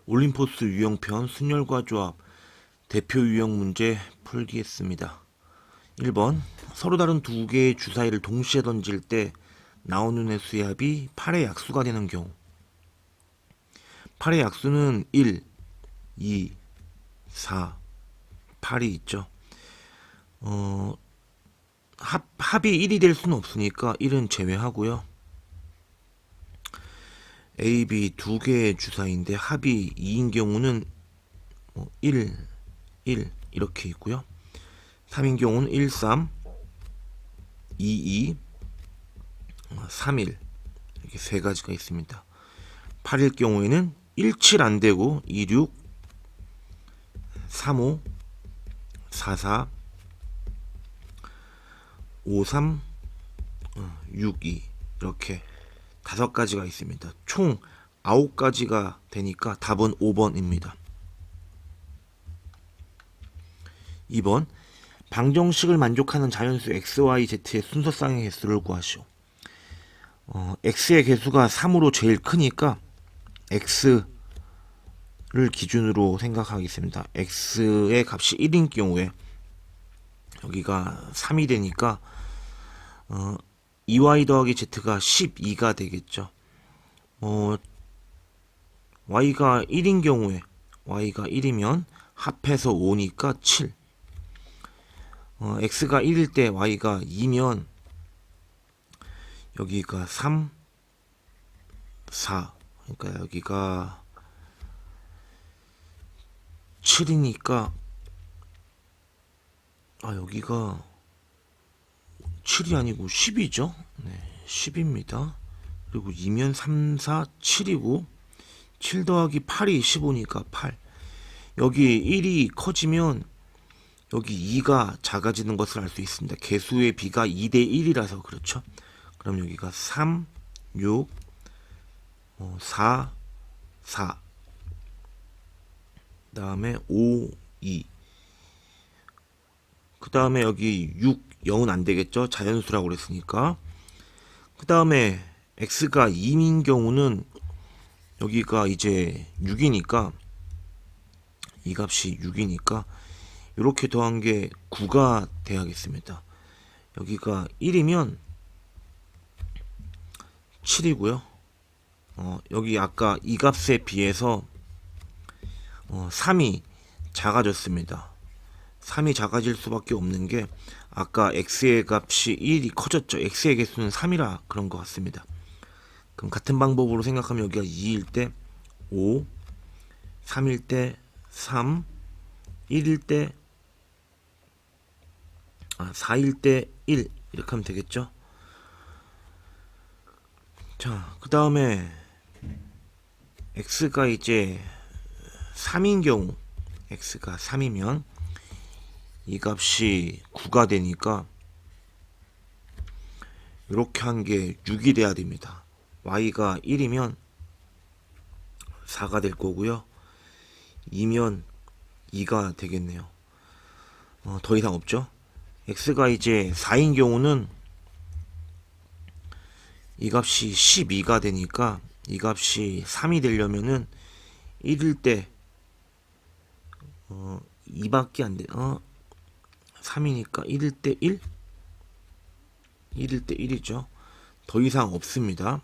올림포스 유형편 순열과 조합 대표 유형 문제 풀기했습니다. 1번 서로 다른 두 개의 주사위를 동시에 던질 때 나오는 횟수의 합이 8의 약수가 되는 경우. 8의 약수는 1, 2, 4, 8이 있죠. 합이 1이 될 수는 없으니까 1은 제외하고요. A, B 두 개의 주사위인데 합이 2인 경우는 1, 1 이렇게 있고요. 3인 경우는 1, 3, 2, 2, 3, 1 이렇게 세 가지가 있습니다. 8일 경우에는 1, 7 안 되고 2, 6, 3, 5, 4, 4, 5, 3, 6, 2 이렇게 5가지가 있습니다. 총 9가지가 되니까 답은 5번입니다. 2번 방정식을 만족하는 자연수 x, y, z의 순서쌍의 개수를 구하시오. x의 개수가 3으로 제일 크니까 x를 기준으로 생각하겠습니다. x의 값이 1인 경우에 여기가 3이 되니까 2y 더하기 z가 12가 되겠죠. y가 1인 경우에 y가 1이면 합해서 5니까 7. x가 1일 때 y가 2면 여기가 3, 4. 그러니까 여기가 7이니까 여기가 7이 아니고 10이죠. 네, 10입니다. 그리고 2면 3, 4, 7이고 7 더하기 8이 15니까 8. 여기 1이 커지면 여기 2가 작아지는 것을 알 수 있습니다. 개수의 비가 2대 1이라서 그렇죠. 그럼 여기가 3, 6, 4, 4. 그 다음에 5, 2. 그 다음에 여기 6, 0은 안 되겠죠. 자연수라고 그랬으니까. 그 다음에 x가 2인 경우는 여기가 이제 6이니까 이 값이 6이니까 이렇게 더한 게 9가 돼야겠습니다. 여기가 1이면 7이고요. 여기 아까 이 값에 비해서 3이 작아졌습니다. 3이 작아질 수밖에 없는 게 아까 x의 값이 1이 커졌죠. x의 개수는 3이라 그런 것 같습니다. 그럼 같은 방법으로 생각하면 여기가 2일 때 5, 3일 때 3, 1일 때 4일 때 1 이렇게 하면 되겠죠. 자, 그 다음에 x가 이제 3인 경우 x가 3이면 이 값이 9가 되니까 이렇게 한 게 6이 돼야 됩니다. y가 1이면 4가 될 거고요. 2면 2가 되겠네요. 더 이상 없죠. x가 이제 4인 경우는 이 값이 12가 되니까 이 값이 3이 되려면은 1일 때 2밖에 안 돼. 3이니까 1일 때 1? 1일 때 1이죠. 더 이상 없습니다.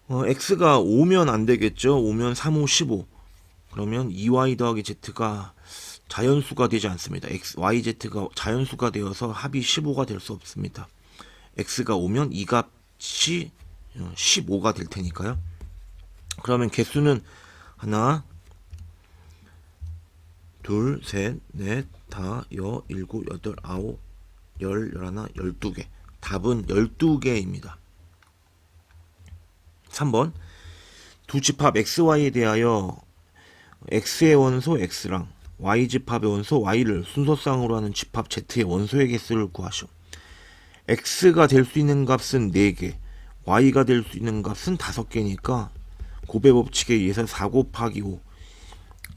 x가 5면 안 되겠죠. 5면 3, 5, 15. 그러면 2y 더하기 z가 자연수가 되지 않습니다. y, z가 자연수가 되어서 합이 15가 될 수 없습니다. x가 오면 이 값이 15가 될 테니까요. 그러면 개수는 하나, 둘, 셋, 넷, 다, 여, 일곱, 여덟, 아홉, 열, 열하나, 12개. 답은 12개입니다. 3번 두 집합 xy에 대하여 x의 원소 x랑 y 집합의 원소 y를 순서쌍으로 하는 집합 z의 원소의 개수를 구하시오. x가 될 수 있는 값은 4개, y가 될 수 있는 값은 5개니까 곱의 법칙에 의해서 4 곱하기 5,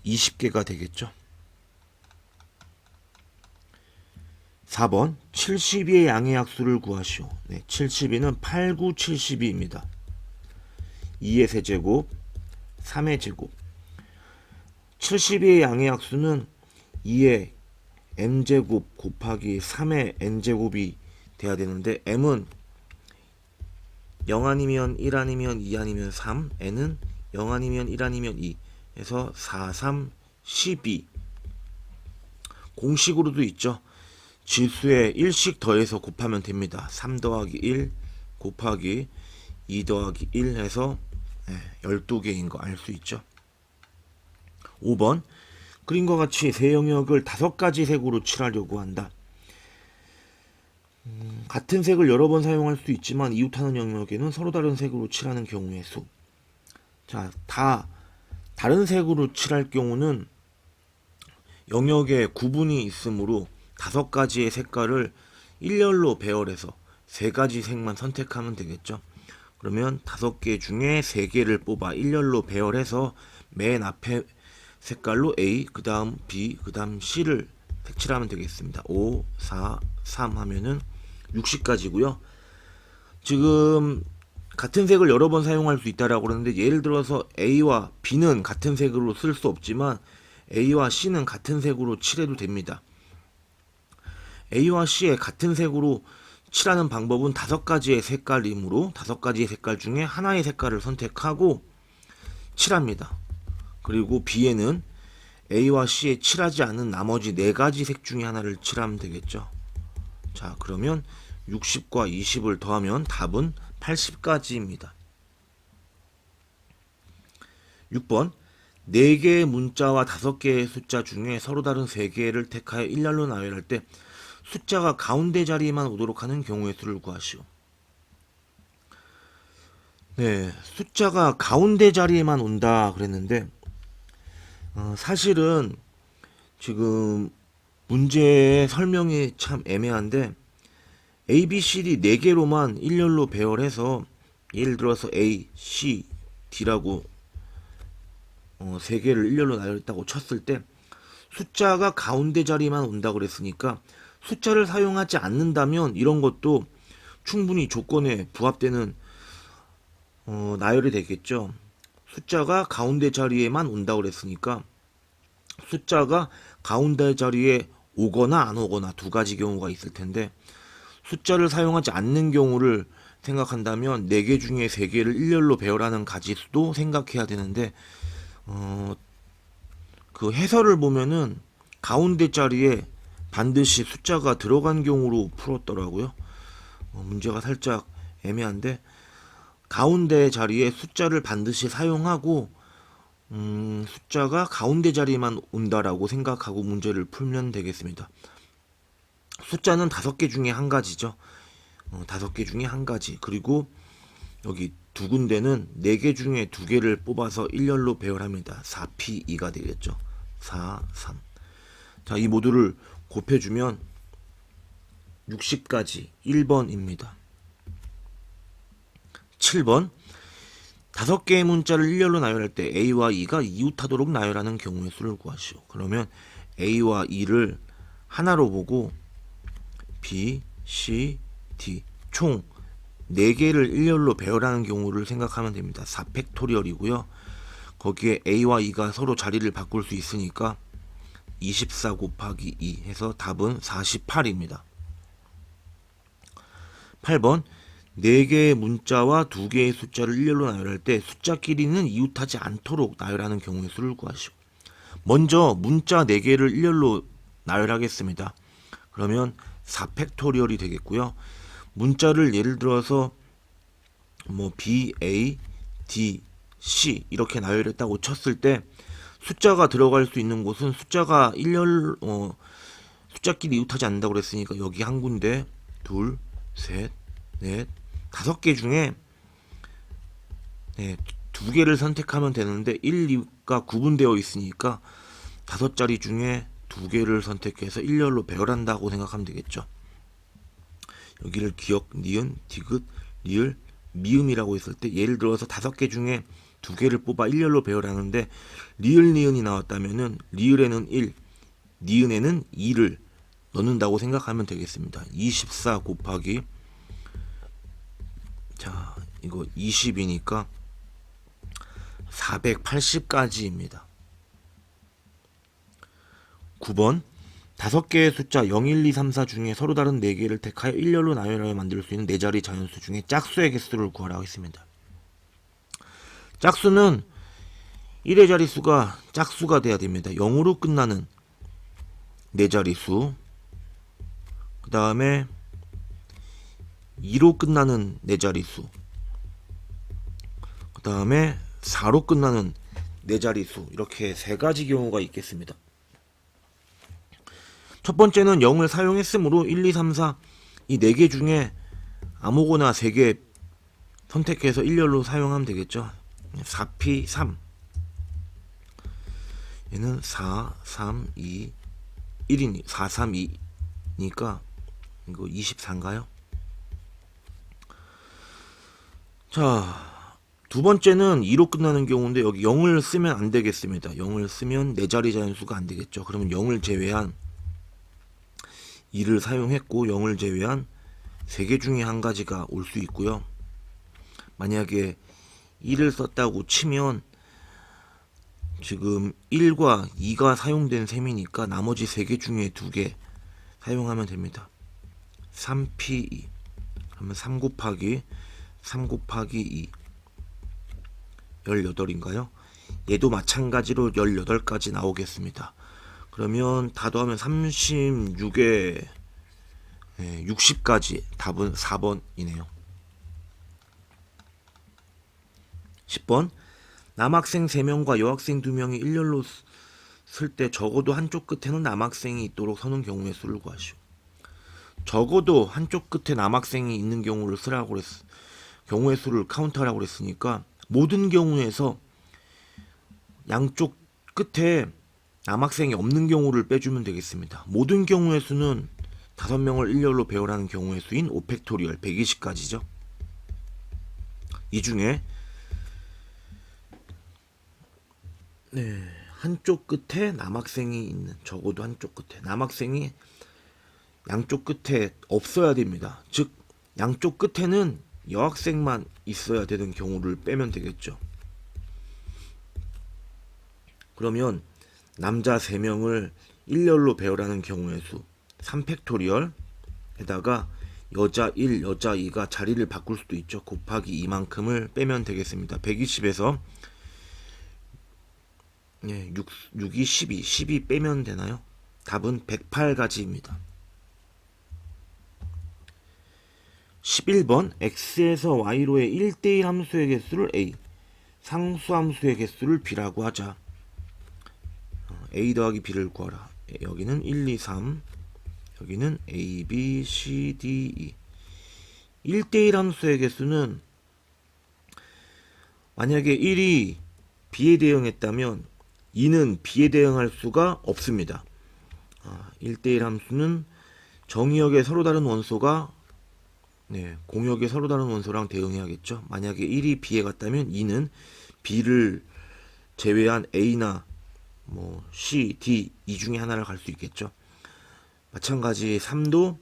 20개가 되겠죠. 4번 72의 양의 약수를 구하시오. 72는 8, 9, 72입니다. 2의 세제곱, 3의 제곱. 72의 양의 약수는 2의 m제곱 곱하기 3의 n제곱이 돼야 되는데 m은 0 아니면 1 아니면 2 아니면 3, n은 0 아니면 1 아니면 2 해서 4, 3, 12. 공식으로도 있죠. 지수에 1씩 더해서 곱하면 됩니다. 3 더하기 1 곱하기 2 더하기 1 해서 12개인 거 알 수 있죠. 5번 그림과 같이 세 영역을 5가지 색으로 칠하려고 한다. 같은 색을 여러 번 사용할 수 있지만 이웃하는 영역에는 서로 다른 색으로 칠하는 경우의 수. 자, 다른 색으로 칠할 경우는 영역에 구분이 있으므로 5가지의 색깔을 일렬로 배열해서 3가지 색만 선택하면 되겠죠. 그러면 5개 중에 3개를 뽑아 일렬로 배열해서 맨 앞에 색깔로 A, 그 다음 B, 그 다음 C를 색칠하면 되겠습니다. 5, 4, 3 하면은 60가지고요. 지금 같은 색을 여러 번 사용할 수 있다라고 그러는데, 예를 들어서 A와 B는 같은 색으로 쓸 수 없지만 A와 C는 같은 색으로 칠해도 됩니다. A와 C의 같은 색으로 칠하는 방법은 5가지의 색깔이므로 5가지의 색깔 중에 하나의 색깔을 선택하고 칠합니다. 그리고 B에는 A와 C에 칠하지 않은 나머지 4가지 색 중에 하나를 칠하면 되겠죠. 자, 그러면 60과 20을 더하면 답은 80가지입니다. 6번 4개의 문자와 5개의 숫자 중에 서로 다른 3개를 택하여 일렬로 나열할 때 숫자가 가운데 자리에만 오도록 하는 경우의 수를 구하시오. 네, 숫자가 가운데 자리에만 온다 그랬는데 사실은 지금 문제의 설명이 참 애매한데 A, B, C, D 4개로만 일렬로 배열해서 예를 들어서 A, C, D라고 3개를 일렬로 나열했다고 쳤을 때 숫자가 가운데 자리만 온다고 그랬으니까 숫자를 사용하지 않는다면 이런 것도 충분히 조건에 부합되는 나열이 되겠죠. 숫자가 가운데 자리에만 온다고 그랬으니까 숫자가 가운데 자리에 오거나 안 오거나 2가지 경우가 있을 텐데, 숫자를 사용하지 않는 경우를 생각한다면 4개 중에 3개를 일렬로 배열하는 가지수도 생각해야 되는데 그 해설을 보면은 가운데 자리에 반드시 숫자가 들어간 경우로 풀었더라고요. 문제가 살짝 애매한데 가운데 자리에 숫자를 반드시 사용하고 숫자가 가운데 자리에만 온다라고 생각하고 문제를 풀면 되겠습니다. 숫자는 5개 중에 한 가지죠. 5개 중에 한 가지. 그리고 여기 2군데는 4개 중에 2개를 뽑아서 일렬로 배열합니다. 4P2가 되겠죠. 4, 3. 자, 이 모두를 곱해주면 60가지 1번입니다. 7번 5개의 문자를 일렬로 나열할 때 A와 E가 이웃하도록 나열하는 경우의 수를 구하시오. 그러면 A와 E를 하나로 보고 B, C, D 총 4개를 일렬로 배열하는 경우를 생각하면 됩니다. 4팩토리얼이고요. 거기에 A와 E가 서로 자리를 바꿀 수 있으니까 24 곱하기 2 해서 답은 48입니다. 8번 4개의 문자와 2개의 숫자를 일렬로 나열할 때 숫자끼리는 이웃하지 않도록 나열하는 경우의 수를 구하시오. 먼저 문자 4개를 일렬로 나열하겠습니다. 그러면 4팩토리얼이 되겠고요. 문자를 예를 들어서 B, A, D, C 이렇게 나열했다고 쳤을 때 숫자가 들어갈 수 있는 곳은 숫자가 숫자끼리 이웃하지 않는다고 그랬으니까 여기 한 군데, 둘, 셋, 넷, 5개 중에 2개를 선택하면 되는데 1, 2가 구분되어 있으니까 5자리 중에 2개를 선택해서 일렬로 배열한다고 생각하면 되겠죠. 여기를 기역, 니은, 디귿, 리을, 미음이라고 했을 때 예를 들어서 5개 중에 2개를 뽑아 일렬로 배열하는데 리을, 니은이 나왔다면은 리을에는 1, 니은에는 2를 넣는다고 생각하면 되겠습니다. 24 곱하기 이거 20이니까 480까지입니다. 9번 5개의 숫자 0, 1, 2, 3, 4 중에 서로 다른 4개를 택하여 일렬로 나열하여 만들 수 있는 4자리 자연수 중에 짝수의 개수를 구하라고 했습니다. 짝수는 1의 자릿수가 짝수가 돼야 됩니다. 0으로 끝나는 4자릿수, 그 다음에 2로 끝나는 4자릿수, 그 다음에 4로 끝나는 4자릿수, 이렇게 3가지 경우가 있겠습니다. 첫 번째는 0을 사용했으므로 1, 2, 3, 4 이 4개 중에 아무거나 3개 선택해서 일렬로 사용하면 되겠죠. 4P 3, 얘는 4, 3, 2, 1이니 4, 3, 2니까 이거 24인가요? 자, 두 번째는 2로 끝나는 경우인데 여기 0을 쓰면 안 되겠습니다. 0을 쓰면 4자리 자연수가 안 되겠죠. 그러면 0을 제외한 2를 사용했고 0을 제외한 3개 중에 한 가지가 올 수 있고요. 만약에 1을 썼다고 치면 지금 1과 2가 사용된 셈이니까 나머지 3개 중에 2개 사용하면 됩니다. 3P2 그러면 3 곱하기 2 18인가요? 얘도 마찬가지로 18까지 나오겠습니다. 그러면 다 더하면 36에 60까지 답은 4번이네요. 10번 남학생 3명과 여학생 2명이 일렬로 쓸 때 적어도 한쪽 끝에는 남학생이 있도록 서는 경우의 수를 구하시오. 적어도 한쪽 끝에 남학생이 있는 경우를 쓰라고 경우의 수를 카운트하라고 그랬으니까 모든 경우에서 양쪽 끝에 남학생이 없는 경우를 빼주면 되겠습니다. 모든 경우의 수는 5명을 일렬로 배열하는 경우의 수인 5팩토리얼 120가지죠. 이 중에 한쪽 끝에 남학생이 있는, 적어도 한쪽 끝에 남학생이 양쪽 끝에 없어야 됩니다. 즉 양쪽 끝에는 여학생만 있어야 되는 경우를 빼면 되겠죠. 그러면 남자 3명을 일렬로 배열하는 경우의 수 3팩토리얼에다가 여자 1, 여자 2가 자리를 바꿀 수도 있죠. 곱하기 이만큼을 빼면 되겠습니다. 120에서 6이 12 빼면 되나요? 답은 108가지입니다. 11번 x에서 y로의 1대1 함수의 개수를 a, 상수 함수의 개수를 b라고 하자. a 더하기 b를 구하라. 여기는 1, 2, 3, 여기는 a, b, c, d, e. 1대1 함수의 개수는 만약에 1이 b에 대응했다면 2는 b에 대응할 수가 없습니다. 1대1 함수는 정의역의 서로 다른 원소가 공역의 서로 다른 원소랑 대응해야겠죠. 만약에 1이 b에 갔다면 2는 b를 제외한 a나 C, D, 이 중에 하나를 갈 수 있겠죠. 마찬가지 3도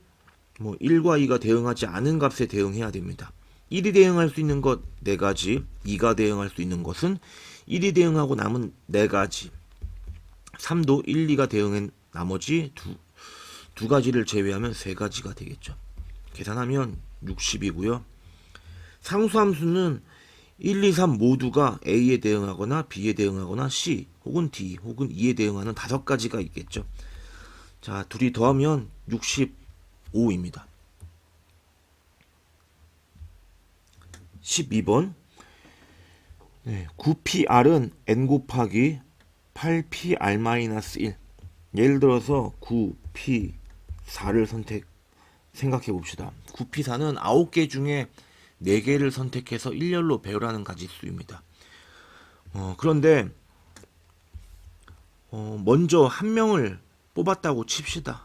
1과 2가 대응하지 않은 값에 대응해야 됩니다. 1이 대응할 수 있는 것 4가지, 2가 대응할 수 있는 것은 1이 대응하고 남은 4가지, 3도 1, 2가 대응한 나머지 두 가지를 제외하면 3가지가 되겠죠. 계산하면 60이고요. 상수함수는 1, 2, 3 모두가 A에 대응하거나 B에 대응하거나 C 혹은 D 혹은 E에 대응하는 5가지가 있겠죠. 자, 둘이 더하면 65입니다. 12번 9PR은 N 곱하기 8PR-1. 예를 들어서 9P4를 생각해 봅시다. 9P4는 9개 중에 4개를 선택해서 일렬로 배열하는 가지수입니다. 그런데 먼저 한 명을 뽑았다고 칩시다.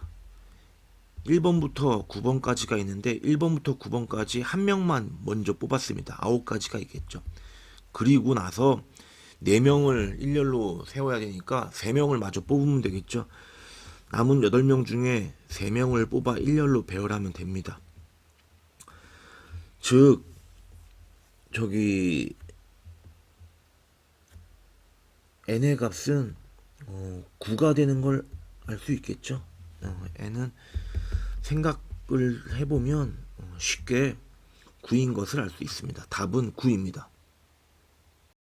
1번부터 9번까지가 있는데 1번부터 9번까지 한 명만 먼저 뽑았습니다. 9가지가 있겠죠. 그리고 나서 4명을 일렬로 세워야 되니까 3명을 마저 뽑으면 되겠죠. 남은 8명 중에 3명을 뽑아 일렬로 배열하면 됩니다. 즉 저기 n의 값은 9가 되는 걸 알 수 있겠죠. n은 생각을 해보면 쉽게 9인 것을 알 수 있습니다. 답은 9입니다.